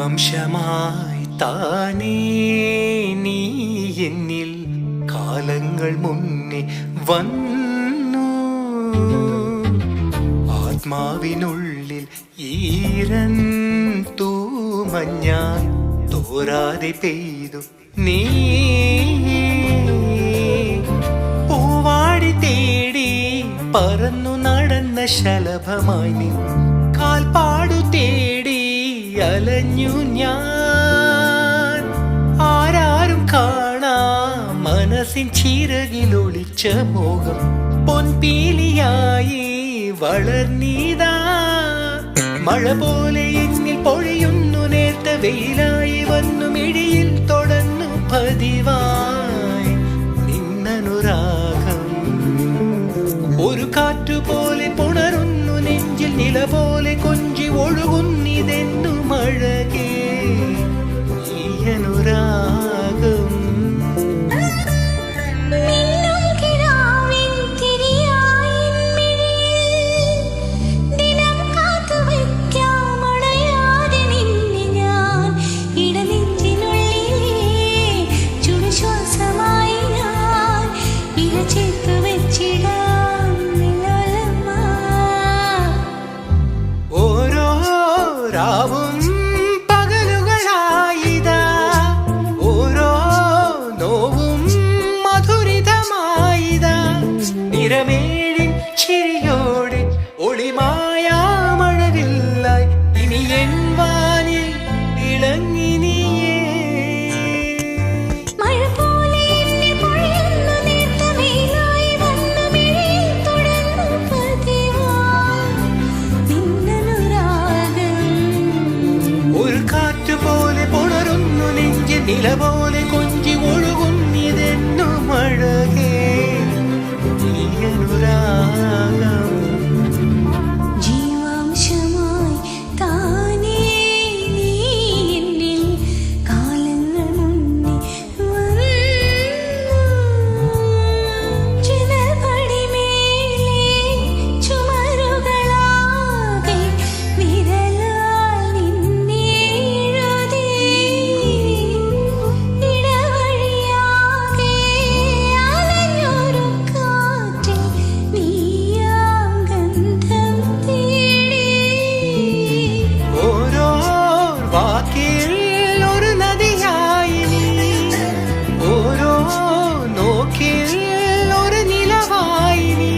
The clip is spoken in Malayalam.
ജീവാംശമായി താനേ നീ എന്നിൽ കാലങ്ങൾ മുന്നേ വന്നു. ആത്മാവിനുള്ളിൽ ഈരൻ തൂമഞ്ഞായി തോരാതെ പെയ്തു നീ. പൂവാടി തേടി പറന്നു നടന്ന ശലഭമായി നീ. കാൽപ്പാടു തേടി അലഞ്ഞു ഞാൻ. ആരാരും കാണാ മനസ്സിൻ ചിറകിലൊളിച്ച മോഹം പൊൻപീലിയായി വളർന്നീതാ. മഴ പോലെ എന്നിൽ പൊഴിയുന്നു, നേർത്ത വെയിലായി വന്നു മിഴിയിൽ തൊടന്നു പതിവായി നിന്നനുരാഗം. ഒരു കാറ്റുപോലെ പുണരുന്നു നെഞ്ചിൽ, നില പോലെ കൊഞ്ചി ഒഴുകുന്നിതെന്നു മഴകേ ഈ അനുരാഗം. രാവും പകലുകളായിതാ, ഓരോ നോവും മധുരിതമായിതാ. നിറമേഴിൻ ചിരിയോടെ ഒളിമായാ മഴവില്ലായി ഇനി എൻ വാനിൽ ഇളങ്ങിനിയേ. നില പോലെ കൊഞ്ചി ഒഴുകുന്നിതെന്നു മഴകേ ഈ അനുരാഗം. ജീവാംശമായി താനേ നീ എന്നിൽ കാലങ്ങൾ മുന്നേ വന്നു. ജനപടിമേലെ ചുമരുകളാകെ വിരലാൽ നിന്നെ എഴുതി. ഒരു നദിയായി നീ, ഓരോ നോക്കിൽ ഒരു നിലവായി നീ.